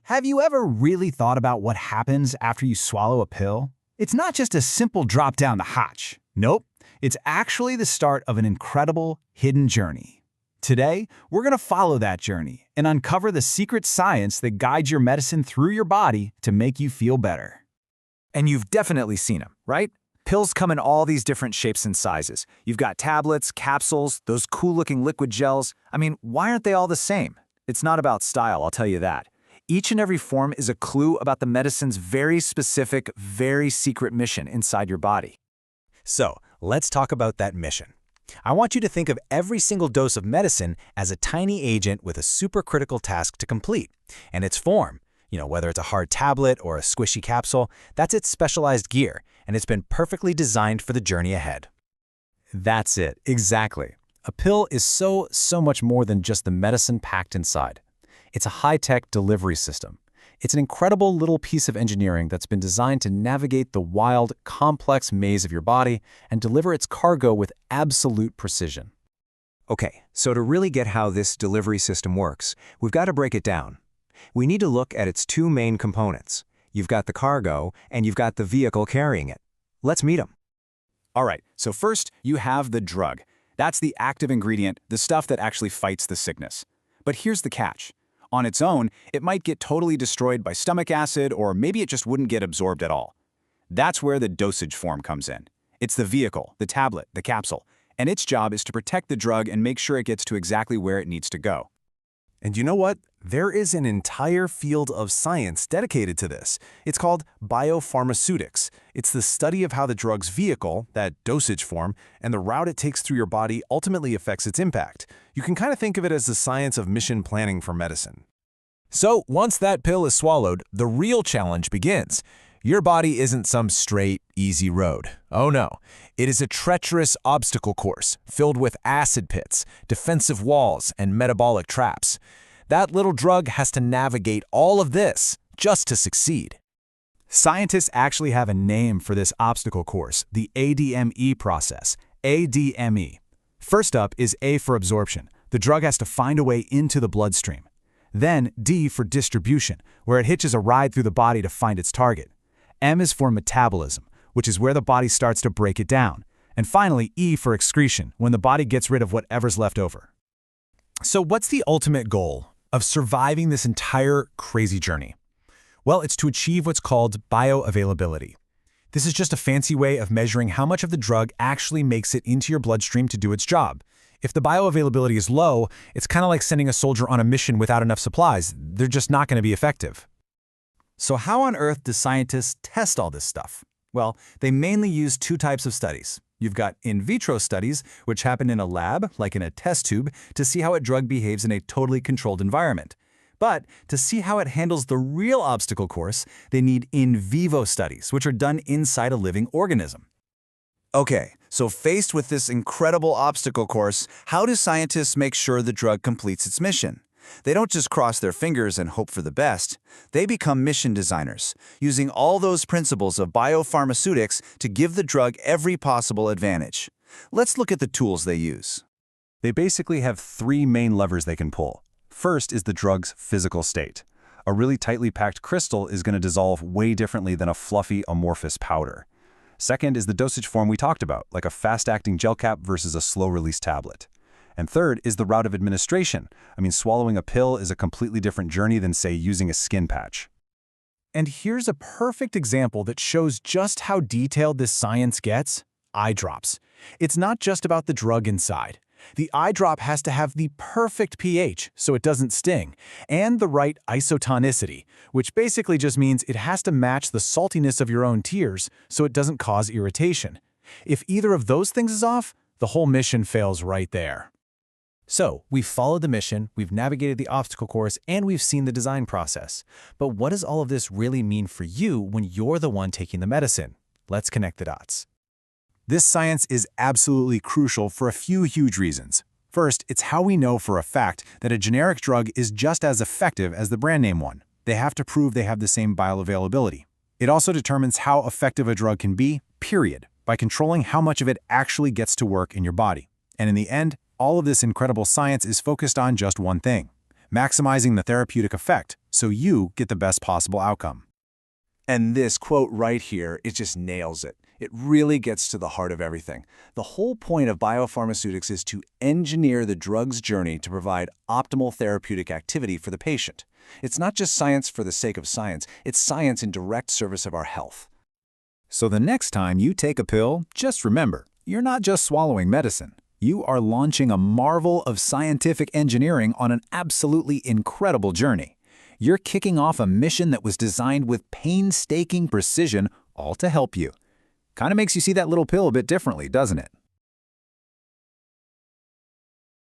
Have you ever really thought about what happens after you swallow a pill? It's not just a simple drop down the hatch. Nope, it's actually the start of an incredible, hidden journey. Today, we're going to follow that journey and uncover the secret science that guides your medicine through your body to make you feel better. And you've definitely seen them, right? Pills come in all these different shapes and sizes. You've got tablets, capsules, those cool-looking liquid gels. I mean, why aren't they all the same? It's not about style, I'll tell you that. Each and every form is a clue about the medicine's very specific, very secret mission inside your body. So, let's talk about that mission. I want you to think of every single dose of medicine as a tiny agent with a supercritical task to complete. And its form, whether it's a hard tablet or a squishy capsule, that's its specialized gear, and it's been perfectly designed for the journey ahead. That's it, exactly. A pill is so much more than just the medicine packed inside. It's a high-tech delivery system. It's an incredible little piece of engineering that's been designed to navigate the wild, complex maze of your body and deliver its cargo with absolute precision. Okay, so to really get how this delivery system works, we've got to break it down. We need to look at its two main components. You've got the cargo, and you've got the vehicle carrying it. Let's meet them. All right, so first, you have the drug. That's the active ingredient, the stuff that actually fights the sickness. But here's the catch. On its own, it might get totally destroyed by stomach acid, or maybe it just wouldn't get absorbed at all. That's where the dosage form comes in. It's the vehicle, the tablet, the capsule, and its job is to protect the drug and make sure it gets to exactly where it needs to go. And you know what? There is an entire field of science dedicated to this. It's called biopharmaceutics. It's the study of how the drug's vehicle, that dosage form, and the route it takes through your body ultimately affects its impact. You can kind of think of it as the science of mission planning for medicine. So, once that pill is swallowed, the real challenge begins. Your body isn't some straight, easy road. Oh no, it is a treacherous obstacle course filled with acid pits, defensive walls, and metabolic traps. That little drug has to navigate all of this just to succeed. Scientists actually have a name for this obstacle course, the ADME process, ADME. First up is A for absorption. The drug has to find a way into the bloodstream. Then D for distribution, where it hitches a ride through the body to find its target. M is for metabolism, which is where the body starts to break it down. And finally, E for excretion, when the body gets rid of whatever's left over. So what's the ultimate goal of surviving this entire crazy journey? Well, it's to achieve what's called bioavailability. This is just a fancy way of measuring how much of the drug actually makes it into your bloodstream to do its job. If the bioavailability is low, it's kind of like sending a soldier on a mission without enough supplies. They're just not going to be effective. So how on earth do scientists test all this stuff? Well, they mainly use two types of studies. You've got in vitro studies, which happen in a lab, like in a test tube, to see how a drug behaves in a totally controlled environment. But to see how it handles the real obstacle course, they need in vivo studies, which are done inside a living organism. Okay, so faced with this incredible obstacle course, how do scientists make sure the drug completes its mission? They don't just cross their fingers and hope for the best. They become mission designers, using all those principles of biopharmaceutics to give the drug every possible advantage. Let's look at the tools they use. They basically have three main levers they can pull. First is the drug's physical state. A really tightly packed crystal is going to dissolve way differently than a fluffy, amorphous powder. Second is the dosage form we talked about, like a fast-acting gel cap versus a slow-release tablet. And third is the route of administration. Swallowing a pill is a completely different journey than, say, using a skin patch. And here's a perfect example that shows just how detailed this science gets: eye drops. It's not just about the drug inside. The eye drop has to have the perfect pH so it doesn't sting, and the right isotonicity, which basically just means it has to match the saltiness of your own tears so it doesn't cause irritation. If either of those things is off, the whole mission fails right there. So, we've followed the mission, we've navigated the obstacle course, and we've seen the design process. But what does all of this really mean for you when you're the one taking the medicine? Let's connect the dots. This science is absolutely crucial for a few huge reasons. First, it's how we know for a fact that a generic drug is just as effective as the brand name one. They have to prove they have the same bioavailability. It also determines how effective a drug can be, period, by controlling how much of it actually gets to work in your body. And in the end, all of this incredible science is focused on just one thing: maximizing the therapeutic effect so you get the best possible outcome. And this quote right here, it just nails it. It really gets to the heart of everything. The whole point of biopharmaceutics is to engineer the drug's journey to provide optimal therapeutic activity for the patient. It's not just science for the sake of science, it's science in direct service of our health. So the next time you take a pill, just remember, you're not just swallowing medicine. You are launching a marvel of scientific engineering on an absolutely incredible journey. You're kicking off a mission that was designed with painstaking precision, all to help you. Kind of makes you see that little pill a bit differently, doesn't it?